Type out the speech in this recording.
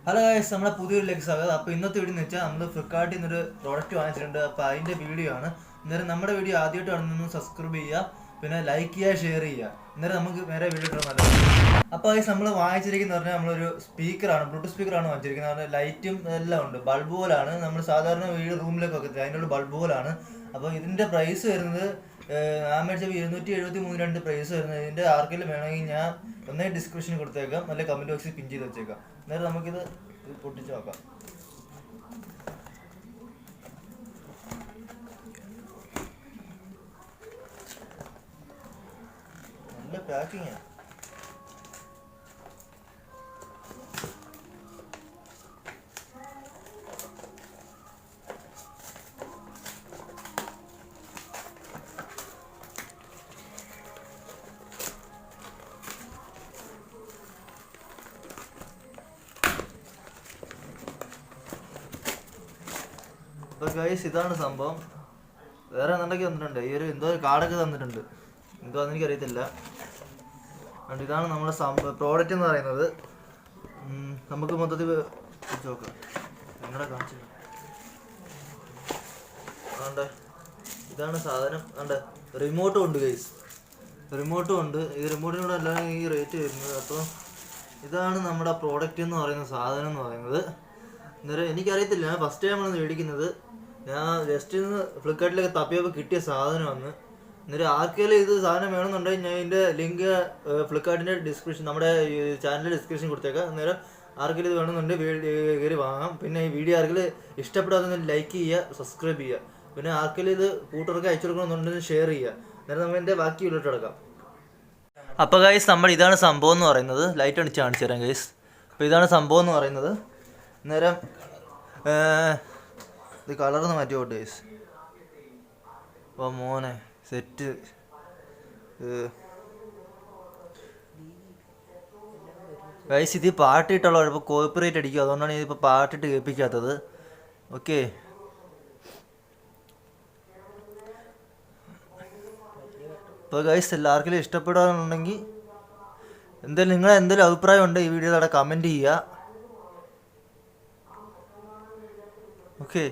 Hello guys, നമ്മുടെ പുതിയൊരു സ്വാഗതം. അപ്പോൾ ഇന്നത്തെ വീഡിയോ എന്ന് വെച്ചാൽ നമ്മൾ ഫ്ലിപ്കാർട്ടിൽ നിന്നൊരു പ്രോഡക്റ്റ് വാങ്ങിച്ചിട്ടുണ്ട്. അപ്പോൾ അതിൻ്റെ വീഡിയോ ആണ്. അന്നേരം നമ്മുടെ വീഡിയോ ആദ്യമായിട്ട് കാണുന്നൊന്ന് സബ്സ്ക്രൈബ് ചെയ്യുക, പിന്നെ ലൈക്ക് ചെയ്യുക, ഷെയർ ചെയ്യുക. അന്നേരം നമുക്ക് വേറെ വീഡിയോ ഇടാൻ നല്ലത്. അപ്പോൾ ഗൈസ്, നമ്മൾ വാങ്ങിച്ചിരിക്കുന്നത് പറഞ്ഞാൽ നമ്മളൊരു സ്പീക്കറാണ്, ബ്ലൂടൂത്ത് സ്പീക്കറാണ് വാങ്ങിച്ചിരിക്കുന്നത്. അതിൻ്റെ ലൈറ്റും എല്ലാം ഉണ്ട്, ബൾബ് പോലാണ്. നമ്മൾ സാധാരണ വീട് റൂമിലേക്ക് വെക്കത്തില്ല, അതിനുള്ള ബൾബ് പോലാണ്. അപ്പോൾ ഇതിൻ്റെ പ്രൈസ് വരുന്നത് ഞാൻ മേടിച്ചപ്പോൾ 273 പ്രൈസ് വരുന്നത്. ഇതിൻ്റെ ആർക്കെങ്കിലും വേണമെങ്കിൽ ഞാൻ ഒന്നേ ഡിസ്ക്രിപ്ഷനിൽ കൊടുത്തേക്കാം, അല്ലെങ്കിൽ കമൻറ്റ് ബോക്സിൽ പിൻ ചെയ്ത് വെച്ചേക്കാം. അന്നേരം നമുക്കിത് പൊട്ടിച്ച് നോക്കാം. നല്ല പാക്കിങ്. അപ്പോൾ ഗൈസ്, ഇതാണ് സംഭവം. വേറെ എന്തൊക്കെ തന്നിട്ടുണ്ട്, ഈ ഒരു എന്തോ ഒരു കാർഡൊക്കെ തന്നിട്ടുണ്ട്, എന്തോ അതെനിക്കറിയത്തില്ല. അതുകൊണ്ട് ഇതാണ് നമ്മുടെ പ്രോഡക്റ്റ് എന്ന് പറയുന്നത്. നമുക്ക് മൊത്തത്തിൽ വെച്ച് നോക്കാം. നിങ്ങളെ കാണിച്ചു ആണ്ട് ഇതാണ് സാധനം. ആണ്ട് റിമോട്ടും ഉണ്ട് ഗൈസ്, റിമോട്ടും ഉണ്ട്. ഈ റിമോട്ടിനോട് അല്ലാതെ ഈ റേറ്റ് വരുന്നത്. അപ്പോൾ ഇതാണ് നമ്മുടെ പ്രോഡക്റ്റ് എന്ന് പറയുന്ന സാധനം എന്ന് പറയുന്നത്. അന്നേരം എനിക്കറിയത്തില്ല, ഞാൻ ഫസ്റ്റ് ടൈമാണ് മേടിക്കുന്നത്. ഞാൻ ജസ്റ്റ് ഇന്ന് ഫ്ലിപ്കാർട്ടിലൊക്കെ തപ്പിയപ്പോൾ കിട്ടിയ സാധനമാണ്. അന്നേരം ആർക്കെങ്കിലും ഇത് സാധനം വേണമെന്നുണ്ടെങ്കിൽ ഞാൻ ഇതിൻ്റെ ലിങ്ക് ഫ്ലിപ്കാർട്ടിൻ്റെ ഡിസ്ക്രിപ്ഷൻ, നമ്മുടെ ചാനലിൻ്റെ ഡിസ്ക്രിപ്ഷൻ കൊടുത്തേക്കാം. അന്നേരം ആർക്കെങ്കിലും ഇത് വേണമെന്നുണ്ടെങ്കിൽ കയറി വാങ്ങാം. പിന്നെ ഈ വീഡിയോ ആർക്കെങ്കിലും ഇഷ്ടപ്പെടാതെ ലൈക്ക് ചെയ്യുക, സബ്സ്ക്രൈബ് ചെയ്യുക. പിന്നെ ആർക്കെങ്കിലും ഇത് കൂട്ടർക്ക് അയച്ചു കൊടുക്കണമെന്നുണ്ടെങ്കിൽ ഷെയർ ചെയ്യുക. അന്നേരം നമ്മൾ എൻ്റെ ബാക്കി വീട്ടിലോട്ട് കിടക്കാം. അപ്പോൾ ഗൈസ്, നമ്മൾ ഇതാണ് സംഭവം എന്ന് പറയുന്നത്. ലൈറ്റ് അടിച്ച് കാണിച്ചു തരാം ഗൈസ്. അപ്പോൾ ഇതാണ് സംഭവം എന്ന് പറയുന്നത്. അന്നേരം ഇത് കളർന്ന് മാറ്റിയോട്ടെ ഗൈസ്. അപ്പോൾ മോനെ സെറ്റ്. ഗൈസ്, ഇത് പാട്ടിട്ടുള്ള ഇപ്പോൾ കോപ്പിറൈറ്റ് അടിക്കും, അതുകൊണ്ടാണ് ഇതിപ്പോൾ പാട്ടിട്ട് കേൾപ്പിക്കാത്തത്. ഓക്കെ, ഇപ്പോൾ ഗൈസ് എല്ലാവർക്കും ഇഷ്ടപ്പെടാനുണ്ടെങ്കിൽ എന്തെങ്കിലും അഭിപ്രായം ഉണ്ട് ഈ വീഡിയോയുടെ കമൻറ്റ് ചെയ്യുക. ഓക്കെ.